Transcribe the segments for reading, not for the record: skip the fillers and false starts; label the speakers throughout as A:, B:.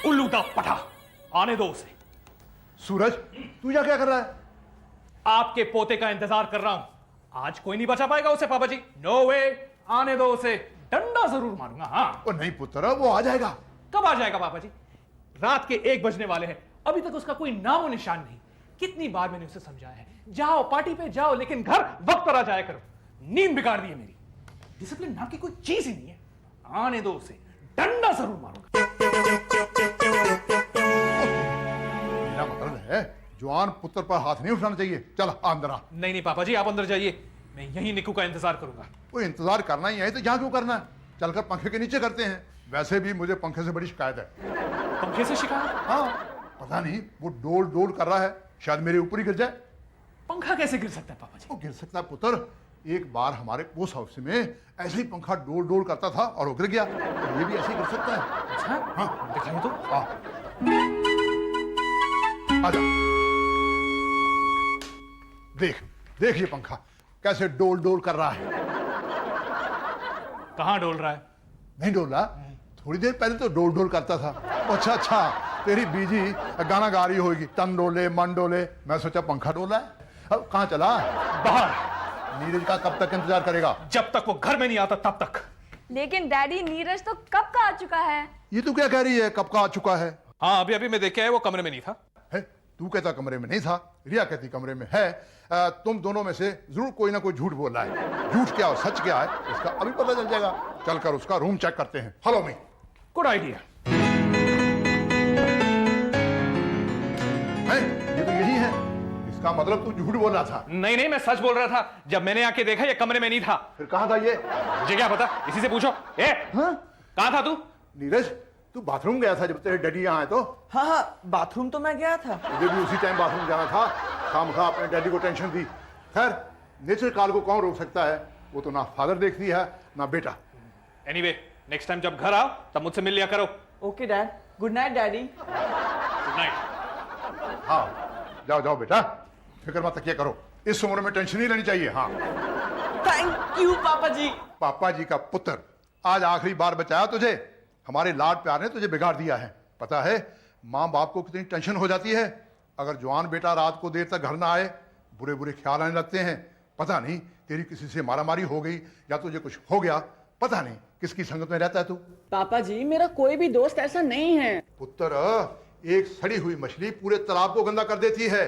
A: उल्लू दा पठा, आने दो उसे।
B: सूरज, तू यहाँ क्या कर रहा है?
A: आपके पोते का इंतजार कर रहा हूं। आज कोई नहीं बचा पाएगा उसे पापा जी। नो वे, आने दो उसे, डंडा जरूर मारूंगा। हाँ।
B: ओ नहीं पुत्र, वो आ जाएगा।
A: कब आ जाएगा पापा जी? रात के 1 बजने वाले हैं, अभी तक उसका कोई नामो निशान नहीं। कितनी बार मैंने उसे समझाया है, जाओ पार्टी पे जाओ, लेकिन घर वक्त पर आ जाया करो। नींद बिगाड़ दी है मेरी। डिसिप्लिन नाम की कोई चीज ही नहीं है। आने दो उसे, डंडा जरूर मारूंगा।
B: मेरा मतलब है जवान पुत्र पर हाथ नहीं उठाना चाहिए। चल अंदर आ।
A: नहीं नहीं पापा जी, आप अंदर जाइए, मैं यहीं निक्कू का इंतजार करूंगा।
B: वो इंतजार करना ही है तो यहाँ क्यों करना है? चलकर पंखे के नीचे करते हैं। वैसे भी मुझे पंखे से बड़ी शिकायत है।
A: पंखे से शिकायत?
B: हाँ, पता नहीं वो डोल डोल कर रहा है, शायद मेरे ऊपर ही गिर जाए।
A: पंखा कैसे गिर सकता है पापा जी?
B: वो गिर सकता है पुत्र। एक बार हमारे पोस्ट हाउस में ऐसे ही पंखा डोल डोल करता था और वो गिर गया, तो ये भी ऐसे ही गिर सकता है।
A: अच्छा,
B: हाँ,
A: दिखाइए तो।
B: आजा। देख देख ये पंखा कैसे डोल डोल कर रहा है।
A: कहां डोल रहा है?
B: नहीं डोल रहा, थोड़ी देर पहले तो डोल डोल करता था। अच्छा अच्छा, तेरी बीजी गाना गा रही होगी, तन डोले मन डोले, मैं सोचा पंखा डोला है। अब कहाँ चला?
A: बाहर।
B: नीरज का कब तक इंतजार करेगा?
A: जब तक वो घर में नहीं आता तब तक।
C: लेकिन डैडी, नीरज तो कब का आ चुका है।
B: ये तू क्या कह रही है, कब का आ चुका है?
A: हाँ, अभी अभी मैं देख के आया, वो कमरे में नहीं था।
B: है? तू कहता कमरे में नहीं था, रिया कहती कमरे में है। तुम दोनों में से जरूर कोई ना कोई झूठ बोल रहा है। झूठ क्या और सच क्या है इसका अभी पता चल जाएगा। चलकर उसका रूम चेक करते हैं। Follow me.
A: Good idea.
B: ये तो यही है, इसका मतलब तू झूठ बोल रहा था।
A: नहीं नहीं, मैं सच बोल रहा था। जब मैंने आके देखा ये कमरे में नहीं था।
B: फिर कहाँ था ये?
A: मुझे क्या पता, इसी से पूछो। कहाँ था तू?
B: नीरज, तू बाथरूम गया था जब तेरे डैडी यहाँ आए तो?
D: हाँ हाँ, बाथरूम तो मैं गया था।
B: मुझे भी उसी टाइम बाथरूम जाना था। खामखा अपने डैडी को टेंशन दी। खैर, नेचर काल को कौन रोक सकता है? वो तो ना फादर देखती है ना बेटा।
A: एनीवे, नेक्स्ट टाइम जब घर आओ तब मुझसे मिल लिया करो।
D: Okay dad, good night daddy.
A: Good night.
B: हाँ, जाओ जाओ बेटा, फिक्र मत किया करो। इस उम्र में टेंशन नहीं लेनी चाहिए। हाँ,
D: थैंक यू पापा जी।
B: पापा जी का पुत्र, आज आखिरी बार बचाया तुझे। हमारे लाड प्यार ने तुझे बिगाड़ दिया है। पता है माँ बाप को कितनी टेंशन हो जाती है अगर जवान बेटा रात को देर तक घर ना आए। बुरे बुरे ख्याल आने लगते हैं। पता नहीं तेरी किसी से मारामारी हो गई या तुझे कुछ हो गया। पता नहीं किसकी संगत में रहता है तू।
D: पापा जी, मेरा कोई भी दोस्त ऐसा नहीं है।
B: पुत्र, एक सड़ी हुई मछली पूरे तालाब को गंदा कर देती है।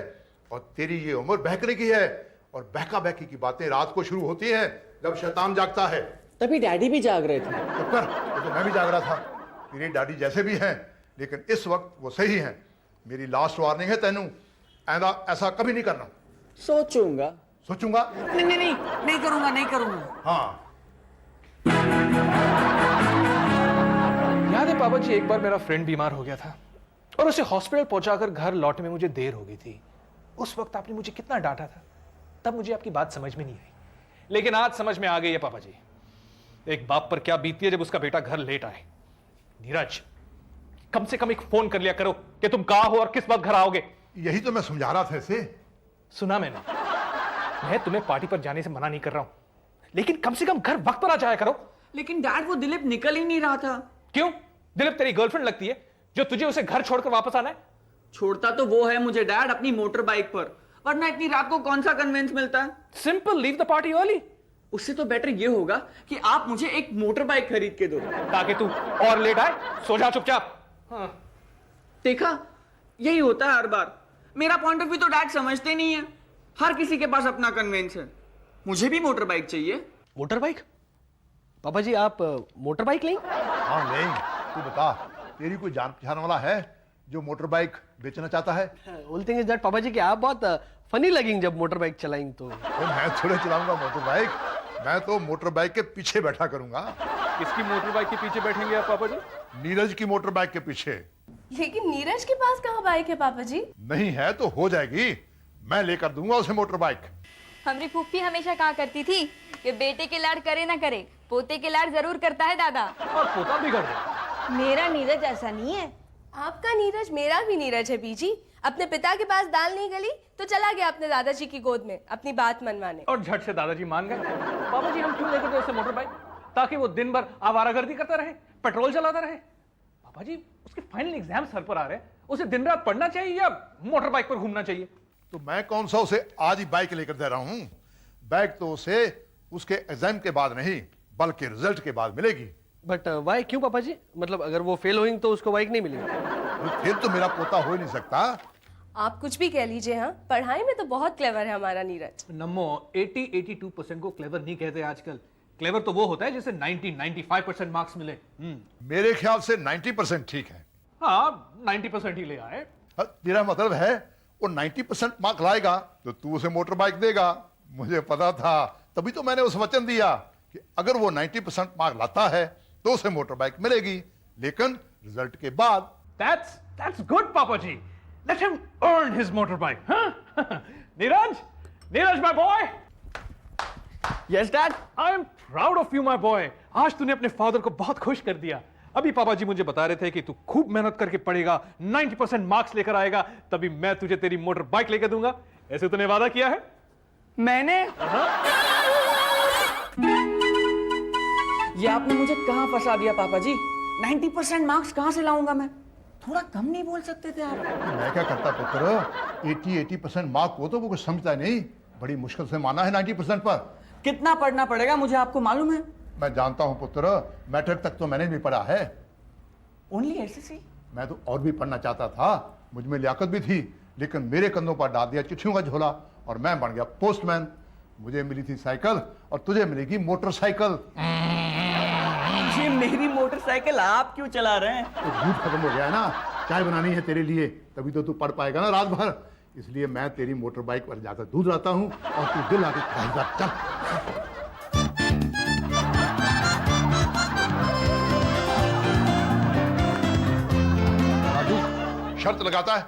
B: और तेरी ये उम्र बहकने की है, और बहका बहकी की बातें रात को शुरू होती हैं जब शैतान जागता है।
D: तभी डैडी भी जाग रहे थे।
B: पुत्र, ये तो मैं भी जाग रहा था। तेरी डैडी जैसे भी हैं, लेकिन इस वक्त वो सही हैं। मेरी लास्ट वार्निंग है तेनू, ऐसा कभी नहीं करना।
D: सोचूंगा।
B: सोचूंगा?
D: नहीं नहीं नहीं, नहीं करूंगा, नहीं करूंगा।
B: हाँ।
A: याद है पापा जी, एक बार मेरा फ्रेंड बीमार हो गया था और उसे हॉस्पिटल पहुंचाकर घर लौटने में मुझे देर हो गई थी। उस वक्त आपने मुझे कितना डांटा था। तब मुझे आपकी बात समझ में नहीं आई, लेकिन आज समझ में आ गई है पापा जी। एक बाप पर क्या बीतती है जब उसका बेटा घर लेट आए। नीरज, कम से कम एक फोन कर लिया करो कि तुम कहां हो और किस वक्त घर आओगे।
B: यही तो मैं समझा रहा था इसे।
A: सुना मैंने, मैं तुम्हें पार्टी पर जाने से मना नहीं कर रहा हूं, लेकिन कम से कम घर वक्त पर आ जाया करो।
D: लेकिन डैड, वो दिलीप निकल ही नहीं रहा था।
A: क्यों? दिलीप तेरी गर्लफ्रेंड लगती है जो तुझे उसे घर छोड़कर वापस आना है?
D: छोड़ता तो वो है मुझे डैड, अपनी मोटर बाइक पर, वरना इतनी रात को कौन सा कन्वेंस मिलता है।
A: Simple, leave the party early.
D: उससे तो बेटर ये होगा कि आप मुझे एक मोटर बाइक खरीद के दो,
A: ताकि तू और लेट आए। सो जा चुपचाप। हाँ।
D: देखा, यही होता है हर बार। मेरा पॉइंट ऑफ व्यू तो डैड समझते नहीं है। हर किसी के पास अपना कन्वेंस है। मुझे भी मोटर बाइक चाहिए।
E: Motor bike? पापा जी, आप मोटर बाइक लें?
B: हाँ नहीं, तू बता, तेरी कोई जान पहचान वाला है जो मोटर बाइक बेचना चाहता है?
E: ओनली थिंग इज दैट पापा जी कि आप बहुत फनी लगेंगे जब मोटर बाइक चलाएंगे तो।
B: मैं थोड़े चलाऊंगा मोटर बाइक, मैं तो मोटर बाइक के पीछे बैठा करूंगा।
A: किसकी मोटर बाइक के पीछे बैठेंगे आप पापा जी?
B: नीरज की मोटर बाइक के पीछे।
C: लेकिन नीरज के पास कहाँ बाइक है पापा जी?
B: नहीं है तो हो जाएगी, मैं लेकर दूंगा उसे मोटर बाइक।
F: हमारी फूफी हमेशा कहा करती थी कि बेटे के लाड करे ना करे, पोते के लाड जरूर करता है दादा।
A: और पोता बिगड़ गया।
F: मेरा नीरज ऐसा नहीं है।
C: आपका नीरज मेरा भी नीरज है बीजी। अपने पिता के पास दाल नहीं गली तो चला गया अपने दादाजी की गोद में अपनी बात मनवाने,
A: और झट से दादाजी मान गए। पापा जी, हम क्यों लेकर गए उसे मोटर बाइक? ताकि वो दिन भर आवारागर्दी करता रहे, पेट्रोल चलाता रहे। पापा जी, उसके फाइनल एग्जाम सर पर आ रहे हैं, उसे दिन रात पढ़ना चाहिए या मोटर बाइक पर घूमना चाहिए?
B: तो मैं कौन सा उसे आज ही बाइक लेकर दे रहा हूं। बाइक तो उसे उसके एग्जाम के बाद नहीं बल्कि रिजल्ट के बाद मिलेगी।
E: बट वाई, क्यों पापा जी? मतलब अगर वो फेल होंगे तो उसको बाइक नहीं मिलेगी?
B: फिर तो मेरा पोता हो ही नहीं सकता।
C: आप कुछ भी कह लीजिए, हाँ पढ़ाई में तो बहुत क्लेवर है हमारा नीरज।
A: नम्मो 80-82% को क्लेवर नहीं कहते आजकल। क्लेवर तो वो होता है जिसे 90-95% मार्क्स मिले।
B: मेरे ख्याल से 90% ठीक है।
A: हाँ 90% ही ले आए।
B: तेरा मतलब है वो 90% मार्क लाएगा तो तू उसे मोटर बाइक देगा। मुझे पता था, तभी तो मैंने उसे वचन दिया कि अगर वो 90% मार्क लाता है तो उसे मोटर बाइक मिलेगी, लेकिन रिजल्ट के बाद।
A: That's good, Papa ji. Let him earn his motorbike, huh? Neeraj, my boy.
D: Yes dad.
A: I am proud of you, my boy. आज तूने अपने फादर को बहुत खुश कर दिया। अभी पापा जी मुझे बता रहे थे कि तू खूब मेहनत करके पढ़ेगा, 90% मार्क्स लेकर आएगा, तभी मैं तुझे तेरी मोटर बाइक लेकर दूंगा। ऐसे तूने वादा किया है?
D: मैंने ये आपने मुझे कहां फंसा दिया पापा जी? 90% मार्क्स कहां से लाऊंगा मैं? थोड़ा कम नहीं बोल सकते थे आप?
B: मैं क्या करता पुत्र, 80% मार्क को तो वो कुछ समझता नहीं। बड़ी मुश्किल से माना है 90% पर।
D: कितना पढ़ना पड़ेगा मुझे आपको मालूम है?
B: मैं जानता हूं पुत्र, मैट्रिक तक तो मैंने भी पढ़ा है।
D: Only SSC?
B: मैं तो और भी पढ़ना चाहता था, मुझ में लियाकत भी थी, लेकिन मेरे कंधों पर डाल दिया चिट्ठियों का झोला और मैं बन गया पोस्टमैन। मुझे मिली थी साइकिल और तुझे मिलेगी मोटरसाइकिल।
D: ये मेरी मोटरसाइकिल आप क्यों चला रहे हैं?
B: तो दूध खत्म हो गया है ना, चाय बनानी है तेरे लिए, तभी तो तू पढ़ पाएगा ना रात भर। इसलिए मैं तेरी मोटर बाइक पर जाकर दूध लाता हूँ और तू दिल आके खाएगा। चल राजू, शर्त लगाता है?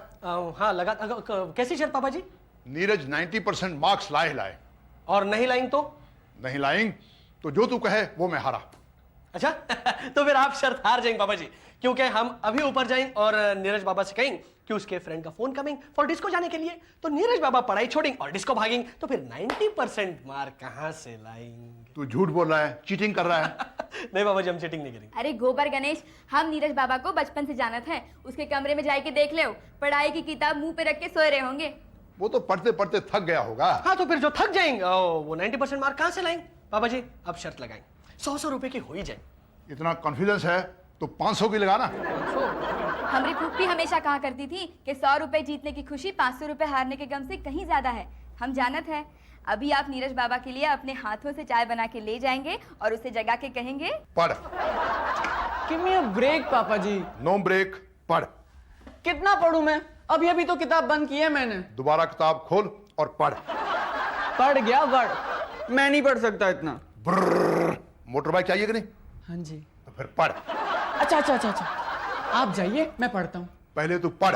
E: हाँ लगा। कैसी शर्त पापा जी?
B: नीरज 90% मार्क्स लाए लाए।
E: और नहीं लाएंगे तो?
B: नहीं लाएंगे तो जो तू कहे वो मैं हारा।
E: अच्छा तो फिर आप शर्त हार जाएंगे पापा जी, क्योंकि हम अभी ऊपर जाएंगे और नीरज बाबा से कहेंगे कि उसके फ्रेंड का फोन कमिंग फॉर डिस्को जाने के लिए, तो नीरज बाबा पढ़ाई छोड़ेंगे और डिस्को भागेंगे, तो फिर 90% मार्क कहां से लाएंगे?
B: तू झूठ बोल रहा है, चीटिंग कर रहा है।
E: नहीं बाबा जी, हम चीटिंग नहीं करेंगे।
F: अरे गोबर गणेश, हम नीरज बाबा को बचपन से जानत हैं। उसके कमरे में जाके देख ले, पढ़ाई की किताब मुंह पे रख के सोए रहे होंगे।
B: वो तो पढ़ते पढ़ते थक गया होगा।
E: हाँ तो फिर जो थक जाएंगे वो 90% मार्क कहां से लाएंगे? पापा जी अब शर्त लगाएंगे, 100 रुपए की हो ही जाए।
B: इतना कॉन्फिडेंस है तो 500 की लगाना।
F: हमारी फूफी हमेशा कहा करती थी कि 100 रुपए जीतने की खुशी 500 रुपए हारने के गम से कहीं ज्यादा है। हम जानत है। अभी आप नीरज बाबा के लिए अपने हाथों से चाय बना के ले जाएंगे और उसे जगा के कहेंगे,
B: पढ़।
D: गिव मी अ ब्रेक पापा जी।
B: नो ब्रेक, पढ़।
D: कितना पढ़ूं मैं? अभी अभी तो किताब बंद की है मैंने।
B: दोबारा किताब खोल और पढ़।
D: पढ़ गया वर्ड, मैं नहीं पढ़ सकता इतना।
B: मोटर बाइक चाहिए कि नहीं?
D: हाँ जी।
B: तो फिर पढ़।
D: अच्छा, आप जाइए, मैं पढ़ता हूँ।
B: पहले तू पढ़।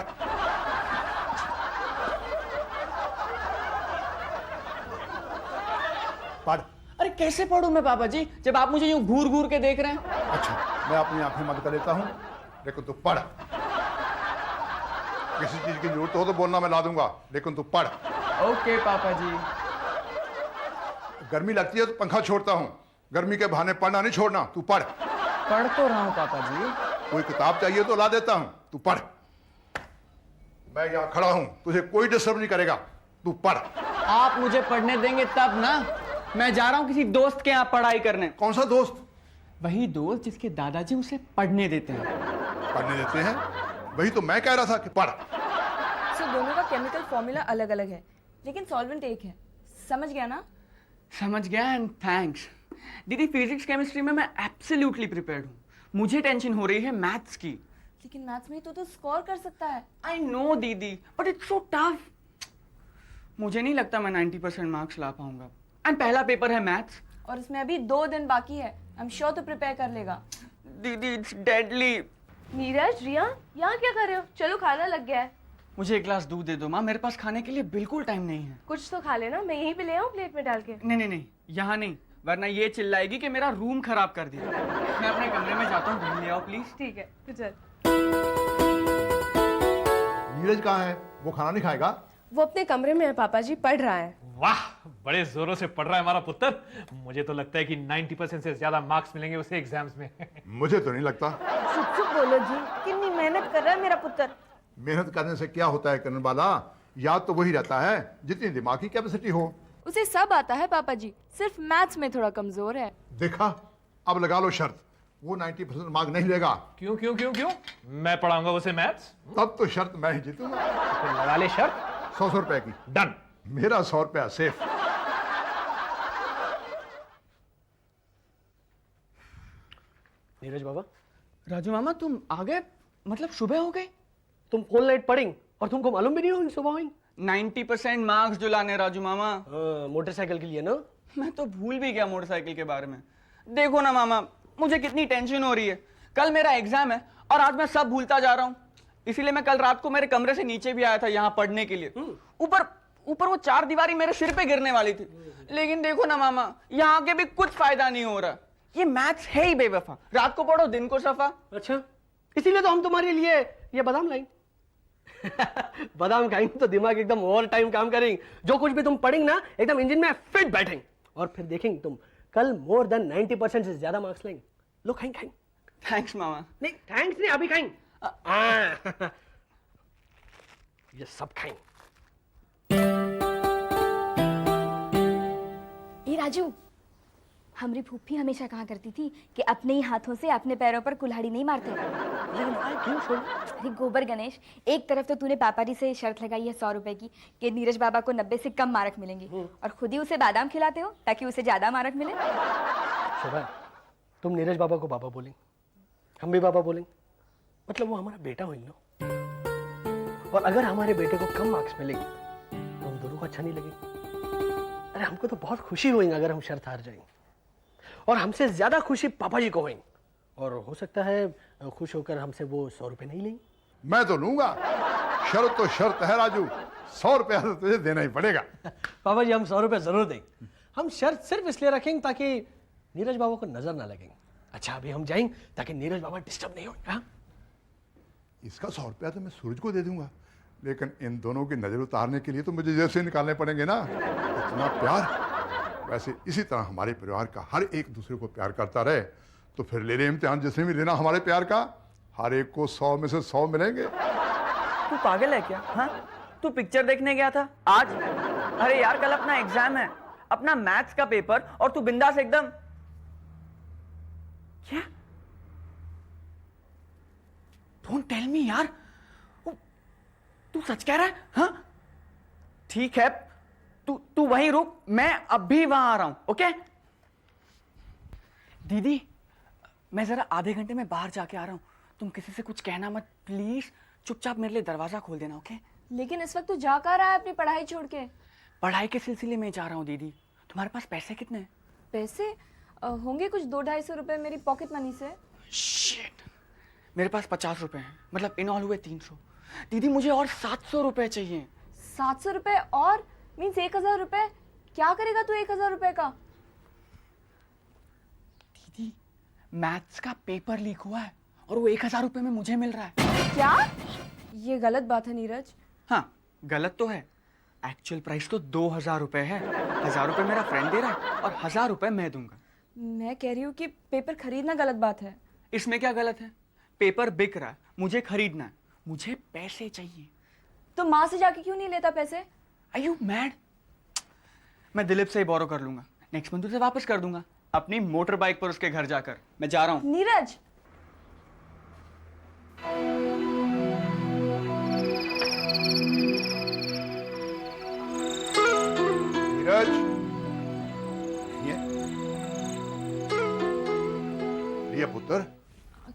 B: पढ़।
D: अरे कैसे पढ़ूं मैं पापा जी, जब आप मुझे यूं घूर घूर के देख रहे हैं?
B: अच्छा, मैं अपनी आंखें बंद कर लेता हूं, लेकिन तू पढ़। किसी चीज की जरूरत हो तो बोलना, मैं ला दूंगा, लेकिन तू पढ़।
D: ओके पापा जी।
B: गर्मी लगती है तो पंखा छोड़ता हूं, गर्मी के बहाने पढ़ना नहीं छोड़ना। तू पढ़।
D: पढ़ तो रहा हूँ पापा जी।
B: कोई किताब चाहिए तो ला देता हूं, तू पढ़। मैं यहां खड़ा हूं, तुझे कोई डिस्टर्ब नहीं करेगा। तू पढ़।
D: आप मुझे पढ़ने देंगे तब ना। मैं जा रहा हूँ किसी दोस्त के यहाँ पढ़ाई करने।
B: कौन सा दोस्त?
D: वही दोस्त जिसके दादाजी उसे पढ़ने देते हैं।
B: पढ़ने देते हैं? वही तो मैं कह रहा था कि पढ़।
C: सो दोनों का केमिकल फॉर्मूला अलग अलग है, लेकिन सॉल्वेंट एक है। समझ गया ना?
D: समझ गया एंड थैंक्स। दीदी फिजिक्स केमिस्ट्री में मैं एब्सोल्युटली प्रिपेयर्ड हूँ। मुझे टेंशन हो रही है मैथ्स की।
C: लेकिन मैथ्स में तो स्कोर कर सकता है।
D: आई नो दीदी, बट इट्स सो टफ। मुझे नहीं लगता मैं 90% मार्क्स ला पाऊंगा। एंड पहला पेपर है मैथ्स,
C: और इसमें अभी 2 दिन बाकी है। आई एम श्योर तो प्रिपेयर कर लेगा।
D: दीदी इट्स डेडली।
C: नीरज, रिया, यहाँ क्या कर रहे हो? चलो खाना लग गया है।
D: मुझे एक ग्लास दूध दे दो माँ, मेरे पास खाने के लिए बिल्कुल टाइम नहीं है।
C: कुछ तो खा लेना, मैं यहीं पे ले आऊँ प्लेट में डाल के।
D: नहीं, यहाँ नहीं, वरना ये चिल्लाएगी कि मेरा रूम खराब कर दिया। मैं अपने कमरे में जाता हूँ, दूध ले आओ प्लीज।
C: ठीक है, तो चल।
B: नीरज कहाँ है? वो खाना नहीं खाएगा?
C: वो अपने कमरे में है पापा जी, पढ़ रहा है।
A: वाह, बड़े जोरों से पढ़ रहा है हमारा पुत्र। मुझे तो लगता है कि 90% से ज्यादा मार्क्स मिलेंगे उसे एग्जाम्स में।
B: मुझे तो नहीं लगता।
C: चुप चुप
G: बोलो जी, कितनी मेहनत कर रहा है मेरा पुत्र।
B: मेहनत करने से क्या होता है करने वाला, याद तो वही रहता है जितनी दिमाग की कैपेसिटी हो।
H: उसे सब आता है पापा जी, सिर्फ मैथ्स में थोड़ा कमजोर है।
B: देखा, अब लगा लो शर्त, वो 90% मार्क नहीं लेगा।
A: क्यों क्यों क्यों क्यों? मैं पढ़ाऊंगा उसे मैथ्स।
B: तब तो शर्त मैं ही जीतूंगा।
A: फिर लगा ले शर्त।
B: 100 रुपए की
A: डन।
B: मेरा 100 रुपया सेफ।
E: नीरज बाबा,
D: राजू मामा तुम आ गए, मतलब सुबह हो गई?
E: तुम फुल नाइट पढ़ेंगे और तुमको मालूम भी नहीं हुई सुबह हुई?
D: 90% मार्क्स जो लाने राजू मामा।
E: मोटरसाइकिल के लिए ना?
D: मैं तो भूल भी गया मोटरसाइकिल के बारे में। देखो ना मामा, मुझे कितनी टेंशन हो रही है। कल मेरा एग्जाम है और आज मैं सब भूलता जा रहा हूँ। इसीलिए मैं कल रात को मेरे कमरे से नीचे भी आया था यहाँ पढ़ने के लिए। ऊपर ऊपर वो 4 दीवारी मेरे सिर पे गिरने वाली थी, लेकिन देखो ना मामा, यहाँ के भी कुछ फायदा नहीं हो रहा। ये मैथ्स है ही बेवफा, रात को पढ़ो दिन को सफा।
E: अच्छा, इसीलिए तो हम तुम्हारे लिए ये बादाम लाएंगे। बादाम खाएंगे तो दिमाग एकदम ओवर टाइम काम करेंगे। जो कुछ भी तुम पढ़ेंगे ना, एकदम इंजन में फिट बैठेंगे और फिर देखेंगे तुम कल मोर देन 90% से ज्यादा मार्क्स लेंगे। लो खाएंगे।
D: थैंक्स मामा।
E: नहीं थैंक्स नहीं, अभी खाएंगे। ये सब खाएंगे।
F: ए राजू, हमारी फूफी हमेशा कहा करती थी कि अपने ही हाथों से अपने पैरों पर कुल्हाड़ी नहीं मारते।
E: लेकिन भाई क्यों छोड़?
F: अरे गोबर गणेश, एक तरफ तो तूने पापा जी से शर्त लगाई है 100 रुपए की कि नीरज बाबा को 90 से कम मार्क मिलेंगे, और खुद ही उसे बादाम खिलाते हो ताकि उसे ज्यादा मार्क मिले।
E: शोभा, तुम नीरज बाबा को बाबा बोलेंगे, हम भी बाबा बोलेंगे, मतलब वो हमारा बेटा होंगे ना। और अगर हमारे बेटे को कम मार्क्स मिलेंगे तो हम दोनों को अच्छा नहीं लगेगा। अरे हमको तो बहुत खुशी होगी अगर हम शर्त हार जाएंगे, और हमसे ज्यादा खुशी पापा जी को होगी, और हो सकता है खुश होकर हमसे वो 100 रुपए नहीं लेंगे।
B: मैं तो लूंगा, शर्त तो शर्त है राजू, 100 रुपया तो तुझे देना ही पड़ेगा।
E: पापा जी, हम 100 रुपए जरूर देंगे। हम शर्त सिर्फ इसलिए रखेंगे ताकि नीरज बाबा को नजर ना लगेंगे। अच्छा, अभी हम जाएंगे ताकि नीरज बाबा डिस्टर्ब नहीं होंगे।
B: इसका 100 रुपया तो मैं सूरज को दे दूंगा, लेकिन इन दोनों की नजर उतारने के लिए तो मुझे जैसे निकालने पड़ेंगे ना। इतना प्यार। वैसे इसी तरह हमारे परिवार का हर एक दूसरे को प्यार करता रहे तो फिर ले ले इम्तिहान जिसने भी लेना हमारे प्यार का, हर एक को 100 में से 100 मिलेंगे।
D: तू पागल है क्या? हाँ, तू पिक्चर देखने गया था आज? अरे यार, कल अपना एग्जाम है, अपना मैथ्स का पेपर, और तू बिंदास एकदम। क्या? डोंट टेल मी यार, तू सच कह रहा है? हाँ ठीक है, तू वहीं रुक, मैं अभी वहां आ रहा हूं। ओके दीदी, मैं जरा आधे घंटे में बाहर जाके आ रहा हूं, तुम किसी से कुछ कहना मत प्लीज। चुपचाप मेरे लिए दरवाजा खोल देना। ओके?
H: लेकिन इस वक्त तू जा कहाँ रहा है अपनी पढ़ाई छोड़ के?
D: पढ़ाई के सिलसिले में जा रहा हूँ दीदी। तुम्हारे पास पैसे कितने हैं?
H: पैसे होंगे कुछ 200-250 रुपए मेरी पॉकेट मनी से।
D: शिट, मेरे पास 50 रुपए हैं, मतलब इन ऑल हुए 300। दीदी मुझे और 700 रुपए चाहिए।
H: 700 रुपए और मीन्स 1000 रुपए? क्या करेगा तू 1000 रुपए का?
D: दीदी, मैथ्स का पेपर लीक हुआ है और वो 1000 रुपए में मुझे मिल रहा है।
H: क्या? ये गलत बात है नीरज।
D: हाँ, गलत तो है। एक्चुअल प्राइस तो 2000 रुपए है। 1000 रुपए मेरा फ्रेंड दे रहा है और 1000 रुपए मैं दूंगा।
H: मैं कह रही हूँ कि पेपर खरीदना गलत बात है।
D: इसमें क्या गलत है? पेपर बिक रहा है, मुझे खरीदना है, मुझे पैसे चाहिए।
H: तो माँ से जाके क्यों नहीं लेता पैसे?
D: Are you mad? मैं दिलीप से ही बोरो कर लूंगा, नेक्स्ट मंथ उसे वापस कर दूंगा अपनी मोटर बाइक पर उसके घर जाकर। मैं जा रहा हूँ।
H: नीरज,
B: नीरज, ये लिया पुत्र।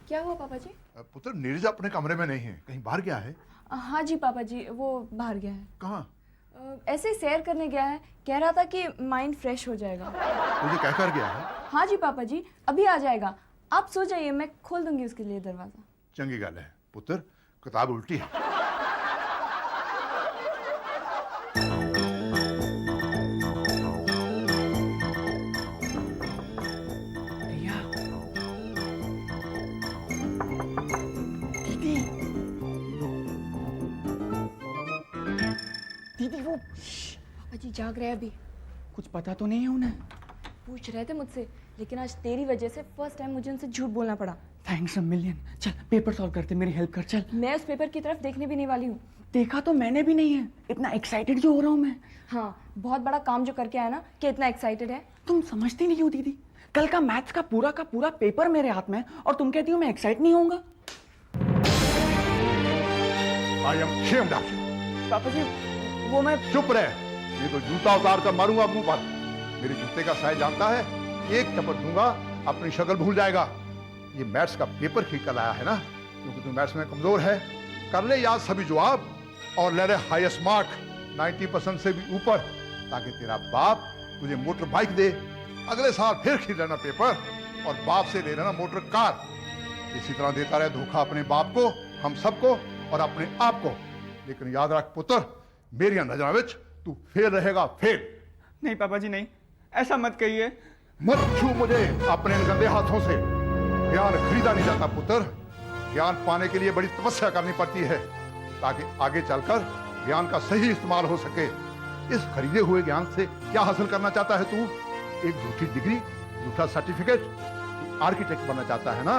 H: क्या हुआ पापा जी?
B: पुत्र, नीरज अपने कमरे में नहीं है, कहीं बाहर गया है।
H: हाँ जी पापा जी, वो बाहर गया है।
B: कहाँ?
H: ऐसे ही सैर करने गया है, कह रहा था कि माइंड फ्रेश हो जाएगा।
B: तुझे कह कर गया है?
H: हाँ जी पापा जी, अभी आ जाएगा, आप सो जाइए, मैं खोल दूंगी उसके लिए दरवाजा।
B: चंगी गल है पुत्र, किताब उल्टी है।
D: रिया, दीदी, दीदी वो
H: पापा जी जाग रहे हैं अभी।
D: कुछ पता तो नहीं है उन्हें?
H: पूछ रहे थे मुझसे, लेकिन आज तेरी वजह से फर्स्ट टाइम मुझे उनसे झूठ बोलना पड़ा।
D: Thanks a million. चल पेपर सॉल्व करते, मेरी हेल्प कर। चल।
H: मैं उस पेपर की तरफ देखने भी नहीं वाली हूँ।
D: देखा तो मैंने भी नहीं है, इतना एक्साइटेड जो हो रहा हूँ मैं।
H: हाँ, बहुत बड़ा काम जो करके आया ना कि इतना एक्साइटेड है।
D: तुम समझती नहीं हो दीदी, कल का मैथ्स का पूरा पेपर मेरे हाथ में है और तुम कहती हो मैं एक्साइट नहीं होऊंगा।
B: I am ashamed of you।
D: पापा जी वो मैं
B: चुप रहे, ये तो जूता उतार कर मारूंगा मुंह पर। मेरे जूते का साइज जानता है, एक चपट दूंगा अपनी शक्ल भूल जाएगा। ये मैथ्स का पेपर खींच कर लाया है ना, क्योंकि तू मैथ्स में कमजोर है। कर ले याद सभी जवाब और ले ले हाईएस्ट मार्क 90% से भी ऊपर, ताकि तेरा बाप तुझे मोटर बाइक दे। अगले साल फिर खींच लेना पेपर और बाप से ले लेना मोटर कार। इसी तरह देता रहे धोखा अपने बाप को, हम सबको और अपने आप को। लेकिन याद रख पुत्र, मेरी नजर में तू फेल रहेगा, फेल।
D: नहीं पापा जी नहीं, ऐसा मत कहिए।
B: मत छू मुझे अपने इन गंदे हाथों से। ज्ञान खरीदा नहीं जाता पुत्र, ज्ञान पाने के लिए बड़ी तपस्या करनी पड़ती है, ताकि आगे चलकर ज्ञान का सही इस्तेमाल हो सके। इस खरीदे हुए ज्ञान से क्या हासिल करना चाहता है तू? एक झूठी डिग्री, झूठा सर्टिफिकेट। तू आर्किटेक्ट बनना चाहता है ना?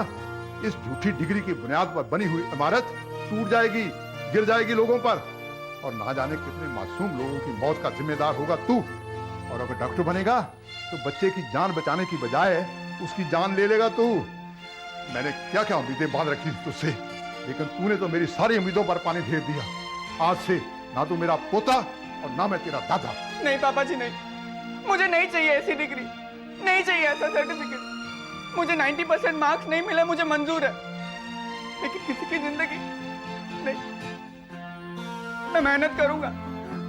B: इस झूठी डिग्री की बुनियाद पर बनी हुई इमारत टूट जाएगी, गिर जाएगी लोगों पर, और ना जाने कितने मासूम लोगों की मौत का जिम्मेदार होगा तू। और अगर डॉक्टर बनेगा तो बच्चे की जान बचाने की बजाय उसकी जान ले लेगा तू। मैंने क्या क्या उम्मीदें बांध रखी थी तुझसे, लेकिन तूने तो मेरी सारी उम्मीदों पर पानी फेर दिया। आज से ना तू मेरा पोता और ना मैं तेरा दादा।
D: नहीं पापा जी नहीं, मुझे नहीं चाहिए ऐसी डिग्री, नहीं चाहिए ऐसा सर्टिफिकेट। मुझे 90% मार्क्स नहीं मिले, मुझे मंजूर है, लेकिन किसी की जिंदगी नहीं। मैं मेहनत करूंगा,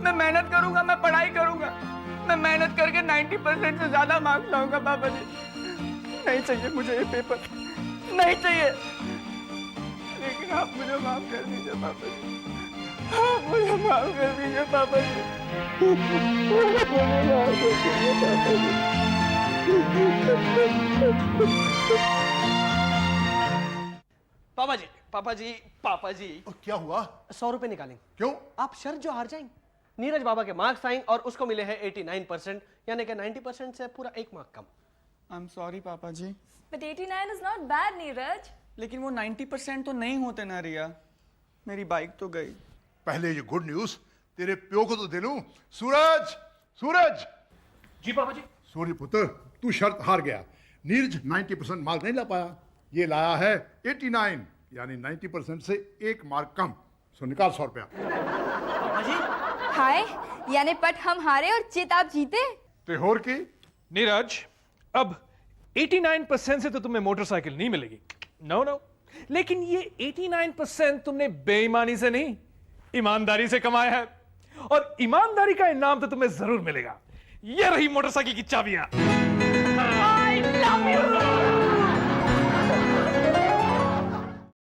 D: मैं मेहनत करूंगा, मैं पढ़ाई करूंगा, मैं मेहनत करके 90% से ज्यादा मार्क्स लाऊंगा। पापा जी नहीं चाहिए मुझे ये पेपर, नहीं चाहिए। लेकिन आप मुझे माफ कर दीजिए पापा जी, आप मुझे माफ कर दीजिए पापा जी, मुझे माफ कर दीजिए पापा जी।
E: पापा जी पापा जी पापा जी,
B: और क्या हुआ?
E: 100 रुपए निकालेंगे।
B: क्यों?
E: आप शर्त जो हार जाएंगे। नीरज बाबा के मार्क्स आएंगे और उसको मिले हैं 89%, यानी कि 90% से पूरा 1 mark come.
D: I am sorry पापा जी।
H: But 89 is not bad, Neeraj.
D: लेकिन वो 90% तो नहीं होते ना रिया, मेरी बाइक तो गई।
B: पहले ये गुड न्यूज तेरे प्यो को तो दे लूं। सूरज, सूरज।
A: जी पापा जी।
B: सूर्य पुत्र, तू शर्त हार गया। नीरज 90% मार्क नहीं ला पाया, ये लाया है 89, यानी 90% से 1 मार्क कम। सो निकाल 100 रुपया।
E: पापा जी
F: हाय, यानी पट हम हारे और चित आप जीते।
B: ते होर की?
A: नीरज, अब 89% से तो तुम्हें मोटरसाइकिल नहीं मिलेगी, नो नो, लेकिन ये 89% तुमने बेईमानी से नहीं, ईमानदारी से कमाया है, और ईमानदारी का इनाम तो तुम्हें जरूर मिलेगा। ये रही मोटरसाइकिल की चाबियां।
H: I love you,